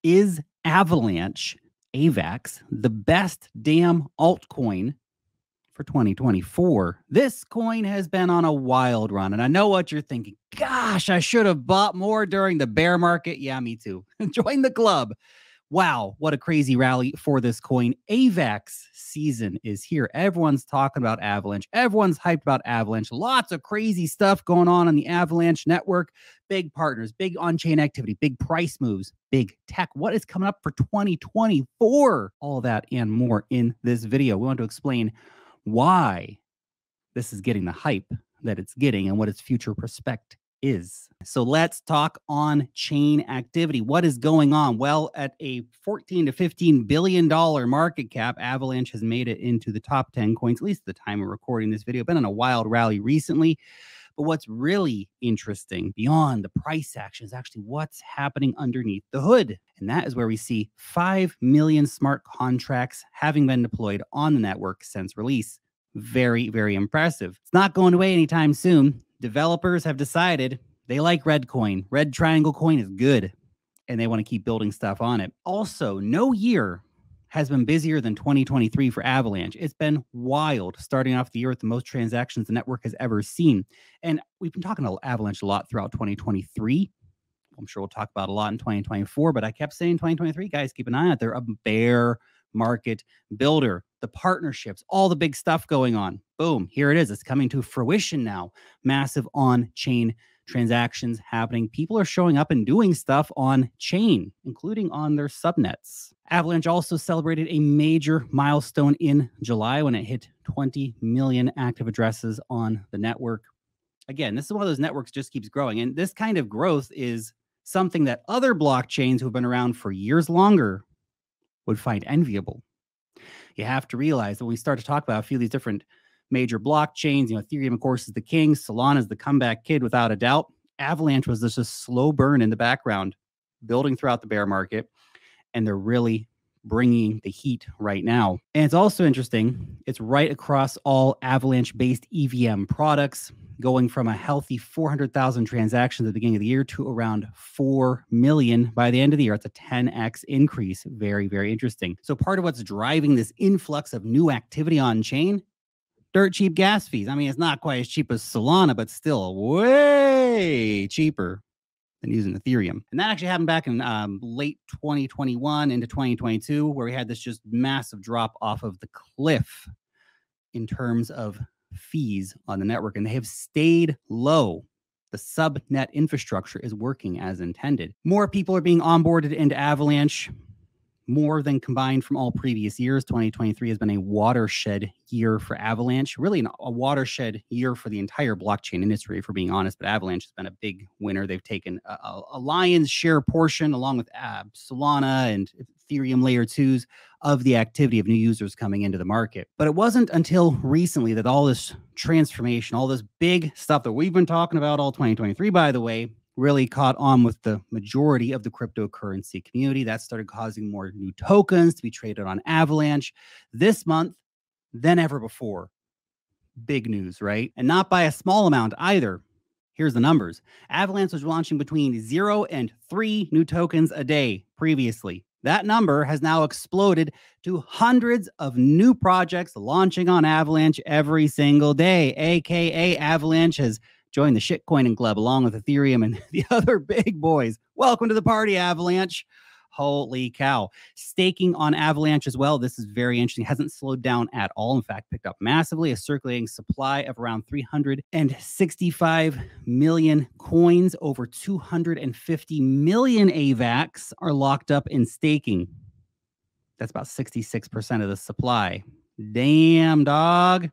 Is Avalanche, Avax, the best damn altcoin for 2024? This coin has been on a wild run, and I know what you're thinking. Gosh, I should have bought more during the bear market. Yeah, me too. Join the club. Wow, what a crazy rally for this coin. Avax season is here. Everyone's talking about Avalanche. Everyone's hyped about Avalanche. Lots of crazy stuff going on the Avalanche network. Big partners, big on-chain activity, big price moves, big tech. What is coming up for 2024? All of that and more in this video. We want to explain why this is getting the hype that it's getting and what its future prospect is. So let's talk on-chain activity. What is going on? Well, at a $14 to $15 billion market cap, Avalanche has made it into the top 10 coins, at least at the time of recording this video. Been on a wild rally recently. But what's really interesting beyond the price action is actually what's happening underneath the hood. And that is where we see 5 million smart contracts having been deployed on the network since release. Very, very impressive. It's not going away anytime soon. Developers have decided they like Red Coin. Red Triangle Coin is good, and they want to keep building stuff on it. Also, no year has been busier than 2023 for Avalanche. It's been wild, starting off the year with the most transactions the network has ever seen. And we've been talking about Avalanche a lot throughout 2023. I'm sure we'll talk about a lot in 2024, but I kept saying 2023, guys, keep an eye out. They're a bear market builder. The partnerships, all the big stuff going on. Boom, here it is. It's coming to fruition now. Massive on-chain transactions happening. People are showing up and doing stuff on chain, including on their subnets. Avalanche also celebrated a major milestone in July when it hit 20 million active addresses on the network. Again, this is one of those networks just keeps growing. And this kind of growth is something that other blockchains who have been around for years longer would find enviable. You have to realize that when we start to talk about a few of these different major blockchains, Ethereum, of course, is the king. Solana is the comeback kid, without a doubt. Avalanche was just a slow burn in the background, building throughout the bear market, and they're really bringing the heat right now. And it's also interesting, it's right across all Avalanche-based EVM products, going from a healthy 400,000 transactions at the beginning of the year to around 4 million by the end of the year. It's a 10x increase. Very, very interesting. So part of what's driving this influx of new activity on chain, dirt cheap gas fees. I mean, it's not quite as cheap as Solana, but still way cheaper than using Ethereum. And that actually happened back in late 2021 into 2022, where we had this just massive drop off of the cliff in terms of fees on the network, and they have stayed low. The subnet infrastructure is working as intended. More people are being onboarded into Avalanche, more than combined from all previous years. 2023 has been a watershed year for Avalanche, really a watershed year for the entire blockchain industry, if we're being honest, but Avalanche has been a big winner. They've taken a lion's share portion, along with Solana and Ethereum layer 2s, of the activity of new users coming into the market. But it wasn't until recently that all this transformation, all this big stuff that we've been talking about all 2023, by the way, really caught on with the majority of the cryptocurrency community. That started causing more new tokens to be traded on Avalanche this month than ever before. Big news, right? And not by a small amount either. Here's the numbers. Avalanche was launching between 0 and 3 new tokens a day previously. That number has now exploded to hundreds of new projects launching on Avalanche every single day, aka Avalanche has joined the shitcoining club along with Ethereum and the other big boys. Welcome to the party, Avalanche. Holy cow. Staking on Avalanche as well. This is very interesting. Hasn't slowed down at all. In fact, picked up massively. A circulating supply of around 365 million coins. Over 250 million AVAX are locked up in staking. That's about 66% of the supply. Damn, dog.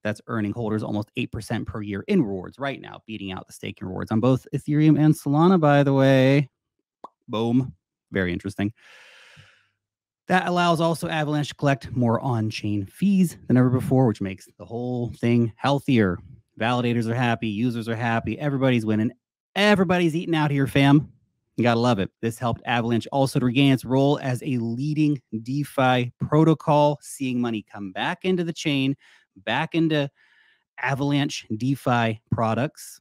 That's earning holders almost 8% per year in rewards right now, beating out the staking rewards on both Ethereum and Solana, by the way. Boom. Very interesting. That allows also Avalanche to collect more on-chain fees than ever before, which makes the whole thing healthier. Validators are happy. Users are happy. Everybody's winning. Everybody's eating out here, fam. You gotta love it. This helped Avalanche also to regain its role as a leading DeFi protocol, seeing money come back into the chain, back into Avalanche DeFi products.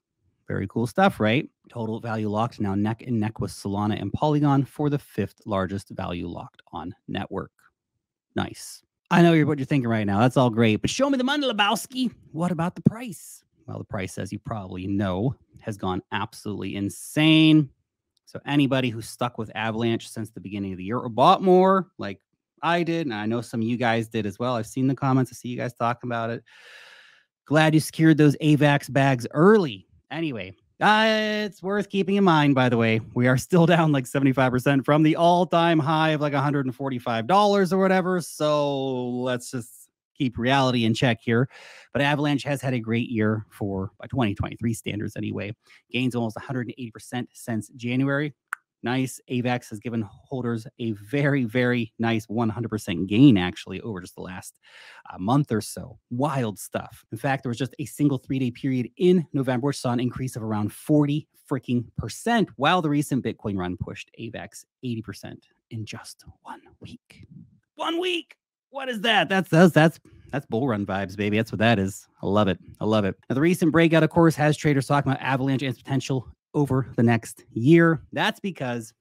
Very cool stuff, right? Total value locked now neck and neck with Solana and Polygon for the 5th largest value locked on network. Nice. I know what you're thinking right now. That's all great, but show me the money, Lebowski. What about the price? Well, the price, as you probably know, has gone absolutely insane. So anybody who's stuck with Avalanche since the beginning of the year or bought more, like I did, and I know some of you guys did as well. I've seen the comments. I see you guys talking about it. Glad you secured those Avax bags early. Anyway, it's worth keeping in mind, by the way, we are still down like 75% from the all-time high of like $145 or whatever. So let's just keep reality in check here. But Avalanche has had a great year by 2023 standards anyway. Gains almost 180% since January. Nice. Avax has given holders a very, very nice 100% gain, actually, over just the last month or so. Wild stuff. In fact, there was just a single 3-day period in November which saw an increase of around 40%, while the recent Bitcoin run pushed Avax 80% in just 1 week. 1 week. What is that? That's bull run vibes, baby. That's what that is. I love it. I love it. Now, the recent breakout, of course, has traders talking about Avalanche and its potential over the next year. That's because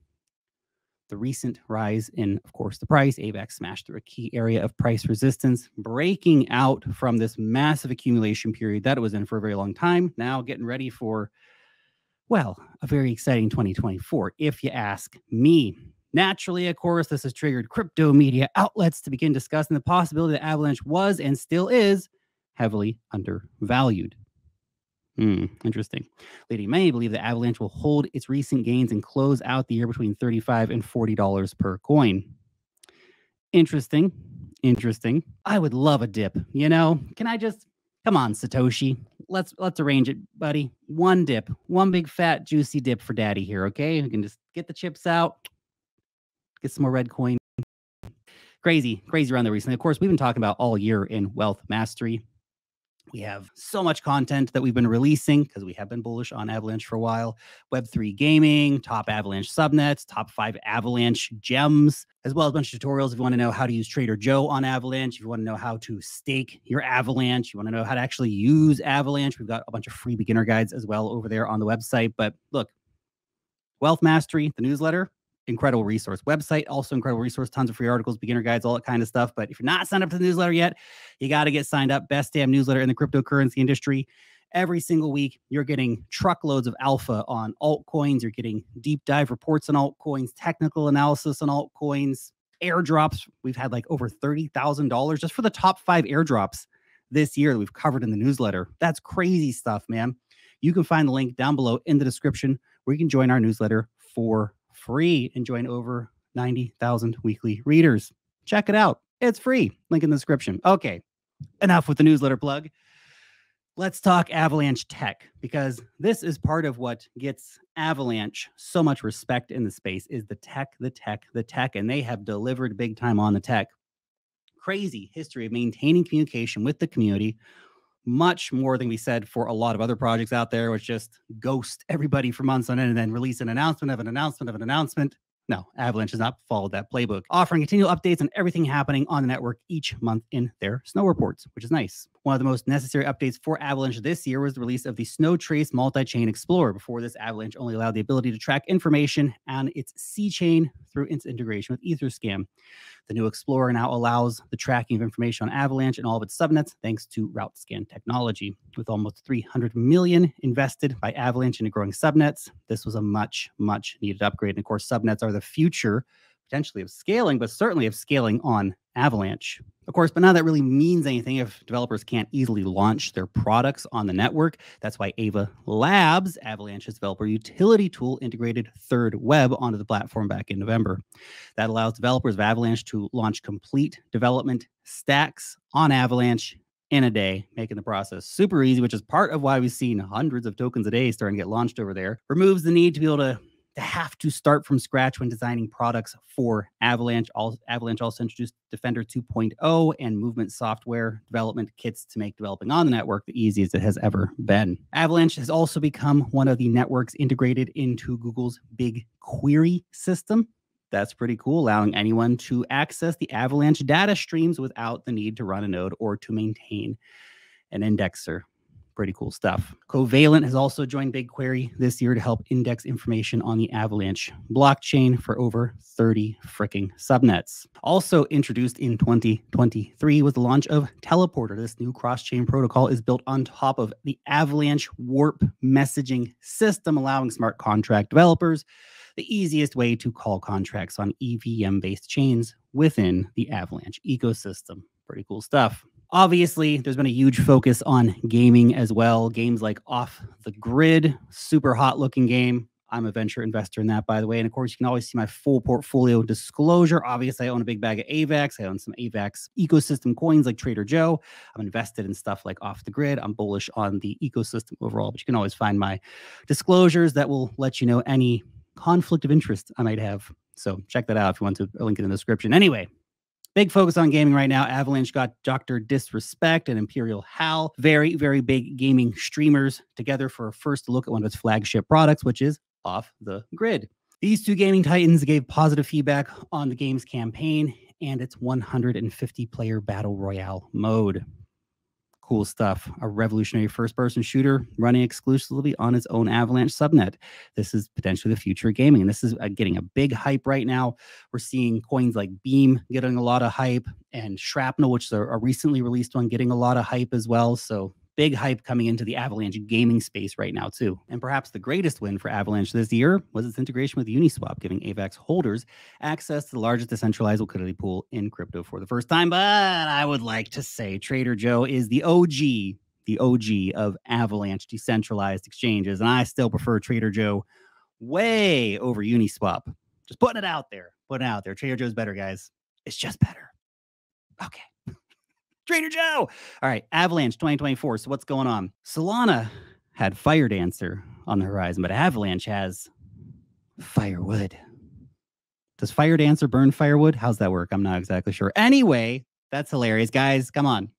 the recent rise in, of course, the price, Avax smashed through a key area of price resistance, breaking out from this massive accumulation period that it was in for a very long time. Now getting ready for, well, a very exciting 2024, if you ask me. Naturally, of course, this has triggered crypto media outlets to begin discussing the possibility that Avalanche was and still is heavily undervalued. Interesting. Leading many believe that Avalanche will hold its recent gains and close out the year between $35 and $40 per coin. Interesting. I would love a dip. You know, come on, Satoshi. Let's arrange it, buddy. One dip, one big fat juicy dip for daddy here. Okay, we can just get the chips out, get some more red coin. Crazy around there recently. Of course, we've been talking about all year in Wealth Mastery. We have so much content that we've been releasing because we have been bullish on Avalanche for a while. Web3 gaming, top Avalanche subnets, top 5 Avalanche gems, as well as a bunch of tutorials if you want to know how to use Trader Joe on Avalanche, if you want to know how to stake your Avalanche, you want to know how to actually use Avalanche. We've got a bunch of free beginner guides as well over there on the website. But look, Wealth Mastery, the newsletter, incredible resource. Website, also incredible resource. Tons of free articles, beginner guides, all that kind of stuff. But if you're not signed up to the newsletter yet, you got to get signed up. Best damn newsletter in the cryptocurrency industry. Every single week, you're getting truckloads of alpha on altcoins. You're getting deep dive reports on altcoins, technical analysis on altcoins, airdrops. We've had like over $30,000 just for the top 5 airdrops this year that we've covered in the newsletter. That's crazy stuff, man. You can find the link down below in the description where you can join our newsletter for free and join over 90,000 weekly readers. Check it out. It's free. Link in the description. Okay, enough with the newsletter plug. Let's talk Avalanche tech, because this is part of what gets Avalanche so much respect in the space is the tech, and they have delivered big time on the tech. Crazy history of maintaining communication with the community, much more than we said for a lot of other projects out there, which just ghost everybody for months on end and then release an announcement of an announcement of an announcement. No, Avalanche has not followed that playbook, offering continual updates on everything happening on the network each month in their snow reports, which is nice. One of the most necessary updates for Avalanche this year was the release of the Snow Trace Multi-Chain Explorer. Before this, Avalanche only allowed the ability to track information on its C-chain through its integration with Etherscan. The new Explorer now allows the tracking of information on Avalanche and all of its subnets thanks to route scan technology. With almost $300 million invested by Avalanche into growing subnets, this was a much needed upgrade. And of course, subnets are the future potentially of scaling, but certainly of scaling on Avalanche. Of course, but none of that really means anything if developers can't easily launch their products on the network. That's why Ava Labs, Avalanche's developer utility tool, integrated Third Web onto the platform back in November. That allows developers of Avalanche to launch complete development stacks on Avalanche in a day, making the process super easy, which is part of why we've seen hundreds of tokens a day starting to get launched over there. Removes the need to be able to have to start from scratch when designing products for Avalanche. Avalanche also introduced Defender 2.0 and movement software development kits to make developing on the network the easiest it has ever been. Avalanche has also become one of the networks integrated into Google's BigQuery system. That's pretty cool, allowing anyone to access the Avalanche data streams without the need to run a node or to maintain an indexer. Pretty cool stuff. Covalent has also joined BigQuery this year to help index information on the Avalanche blockchain for over 30 freaking subnets. Also introduced in 2023 was the launch of Teleporter. This new cross-chain protocol is built on top of the Avalanche Warp messaging system, allowing smart contract developers the easiest way to call contracts on EVM-based chains within the Avalanche ecosystem. Pretty cool stuff. Obviously, there's been a huge focus on gaming as well. Games like Off the Grid, super hot looking game. I'm a venture investor in that, by the way. And of course, you can always see my full portfolio disclosure. Obviously, I own a big bag of Avax. I own some Avax ecosystem coins like Trader Joe. I'm invested in stuff like Off the Grid. I'm bullish on the ecosystem overall, but you can always find my disclosures that will let you know any conflict of interest I might have. So check that out if you want to, link it in the description. Anyway, big focus on gaming right now. Avalanche got Dr. Disrespect and Imperial Hal, very, very big gaming streamers, together for a first look at one of its flagship products, which is Off the Grid. These two gaming titans gave positive feedback on the game's campaign and its 150-player battle royale mode. Cool stuff. A revolutionary first-person shooter running exclusively on its own Avalanche subnet. This is potentially the future of gaming, and this is getting a big hype right now. We're seeing coins like Beam getting a lot of hype, and Shrapnel, which is a recently released one, getting a lot of hype as well. So big hype coming into the Avalanche gaming space right now, too. And perhaps the greatest win for Avalanche this year was its integration with Uniswap, giving Avax holders access to the largest decentralized liquidity pool in crypto for the first time. But I would like to say Trader Joe is the OG of Avalanche decentralized exchanges. And I still prefer Trader Joe way over Uniswap. Just putting it out there. Trader Joe's better, guys. It's just better. Okay. Trader Joe. All right, Avalanche 2024. So what's going on? Solana had Fire Dancer on the horizon, but Avalanche has Firewood. Does Fire Dancer burn firewood? How's that work? I'm not exactly sure. Anyway, that's hilarious. Guys, come on.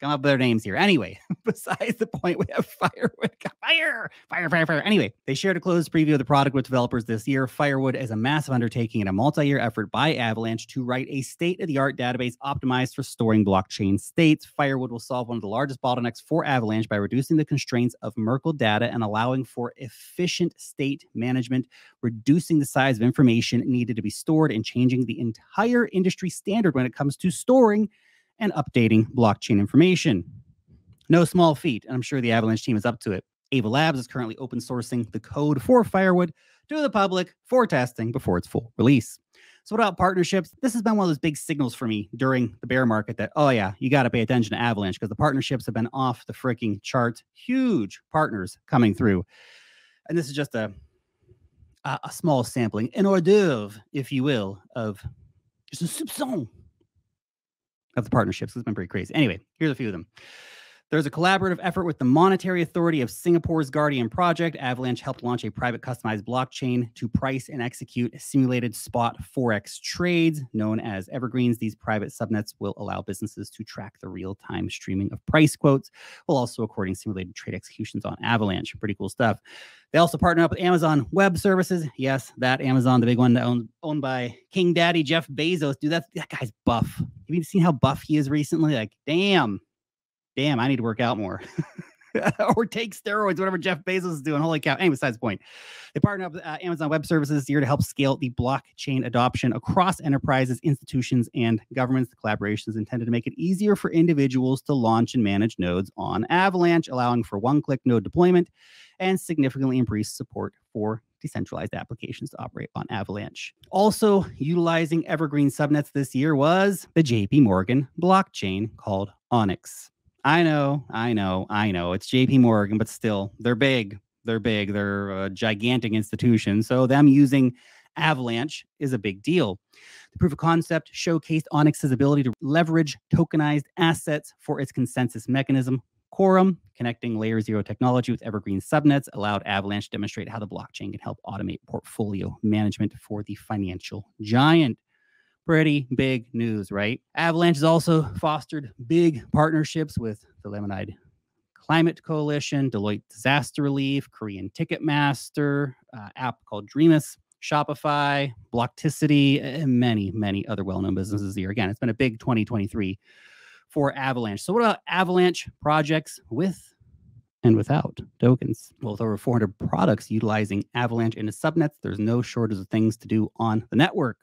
Come up with their names here. Anyway, besides the point, we have Firewood. Fire. Anyway, they shared a closed preview of the product with developers this year. Firewood is a massive undertaking and a multi-year effort by Avalanche to write a state-of-the-art database optimized for storing blockchain states. Firewood will solve one of the largest bottlenecks for Avalanche by reducing the constraints of Merkle data and allowing for efficient state management, reducing the size of information needed to be stored, and changing the entire industry standard when it comes to storing and updating blockchain information. No small feat, and I'm sure the Avalanche team is up to it. Ava Labs is currently open sourcing the code for Firewood to the public for testing before its full release. So what about partnerships? This has been one of those big signals for me during the bear market that, oh yeah, you got to pay attention to Avalanche because the partnerships have been off the freaking charts. Huge partners coming through. And this is just a small sampling, an hors d'oeuvre, if you will, of just a soupçon of the partnerships. It's been pretty crazy. Anyway, here's a few of them. There's a collaborative effort with the Monetary Authority of Singapore's Guardian Project. Avalanche helped launch a private customized blockchain to price and execute simulated spot Forex trades known as evergreens. These private subnets will allow businesses to track the real-time streaming of price quotes while also recording simulated trade executions on Avalanche. Pretty cool stuff. They also partner up with Amazon Web Services. Yes, that Amazon, the big one owned by King Daddy Jeff Bezos. Dude, that guy's buff. Have you seen how buff he is recently? Like, damn, I need to work out more. Or take steroids, whatever Jeff Bezos is doing. Holy cow. Anyway, besides the point. They partner up with Amazon Web Services this year to help scale the blockchain adoption across enterprises, institutions, and governments. The collaboration is intended to make it easier for individuals to launch and manage nodes on Avalanche, allowing for one-click node deployment and significantly increased support for decentralized applications to operate on Avalanche. Also utilizing evergreen subnets this year was the JP Morgan blockchain called Onyx. I know. It's JP Morgan, but still, they're big. They're a gigantic institution. So them using Avalanche is a big deal. The proof of concept showcased Onyx's ability to leverage tokenized assets for its consensus mechanism. Quorum, connecting layer 0 technology with evergreen subnets, allowed Avalanche to demonstrate how the blockchain can help automate portfolio management for the financial giant. Pretty big news, right? Avalanche has also fostered big partnerships with the Lemonade Climate Coalition, Deloitte Disaster Relief, Korean Ticketmaster, app called Dreamus, Shopify, Blockticity, and many other well-known businesses here. Again, it's been a big 2023 for Avalanche. So what about Avalanche projects with and without tokens. Well, with over 400 products utilizing Avalanche in its subnets, there's no shortage of things to do on the network.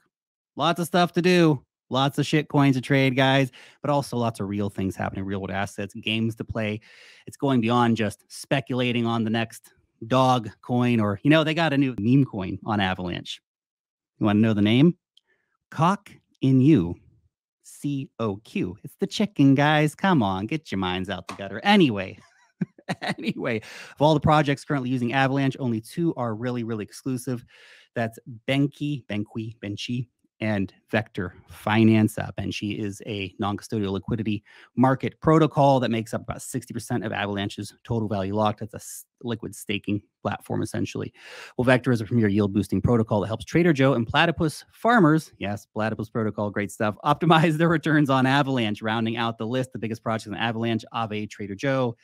Lots of stuff to do. Lots of shit coins to trade, guys, but also lots of real things happening, real world assets, games to play. It's going beyond just speculating on the next dog coin, or, they got a new meme coin on Avalanche. You want to know the name? Cock in you. COQ. It's the chicken, guys. Come on, get your minds out the gutter. Anyway, of all the projects currently using Avalanche, only 2 are really, really exclusive. That's Benchi, and Vector Finance. Benchi is a non-custodial liquidity market protocol that makes up about 60% of Avalanche's total value locked. That's a liquid staking platform, essentially. Well, Vector is a premier yield-boosting protocol that helps Trader Joe and platypus farmers, yes, platypus protocol, great stuff, optimize their returns on Avalanche. Rounding out the list, the biggest projects on Avalanche: Aave, Trader Joe,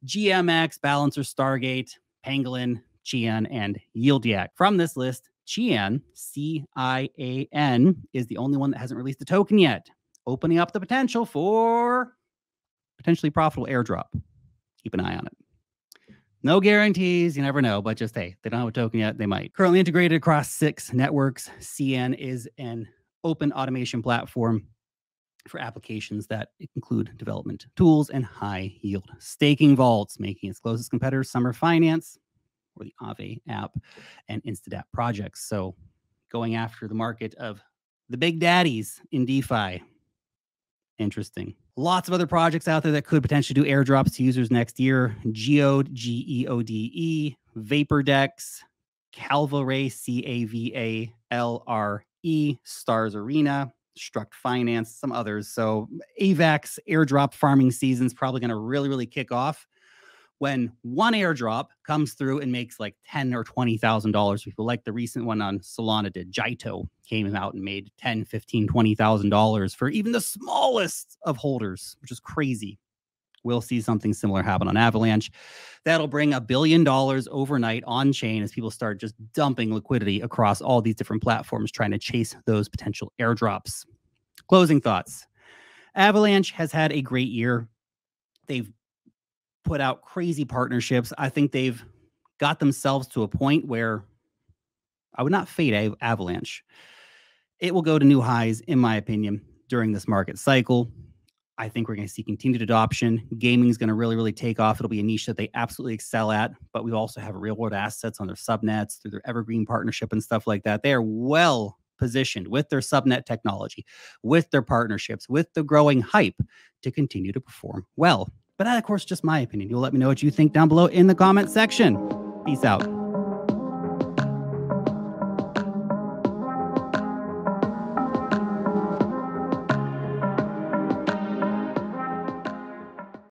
GMX, Balancer, Stargate, Pangolin, Cian, and YieldYak. From this list, Cian, CIAN, is the only one that hasn't released a token yet, opening up the potential for potentially profitable airdrop. Keep an eye on it. No guarantees, you never know, but just, hey, they don't have a token yet, they might. Currently integrated across 6 networks, Cian is an open automation platform for applications that include development tools and high yield staking vaults, making its closest competitors Summer Finance, or the Aave app, and Instadap projects. So going after the market of the big daddies in DeFi. Interesting. Lots of other projects out there that could potentially do airdrops to users next year. Geode, Geode, VaporDex, Calvare, CAVALRE, Stars Arena, Struct Finance, some others. So Avax airdrop farming season is probably going to really, really kick off when one airdrop comes through and makes like $10,000 or $20,000. People like the recent one on Solana did. Jito came out and made $10,000, $15,000, $20,000 for even the smallest of holders, which is crazy. We'll see something similar happen on Avalanche. That'll bring $1 billion overnight on chain as people start just dumping liquidity across all these different platforms, trying to chase those potential airdrops. Closing thoughts. Avalanche has had a great year. They've put out crazy partnerships. I think they've got themselves to a point where I would not fade Avalanche. It will go to new highs, in my opinion, during this market cycle. I think we're going to see continued adoption. Gaming is going to really, really take off. It'll be a niche that they absolutely excel at, but we also have real world assets on their subnets through their Evergreen partnership and stuff like that. They are well positioned with their subnet technology, with their partnerships, with the growing hype to continue to perform well. But that, of course, just my opinion. You'll let me know what you think down below in the comment section. Peace out.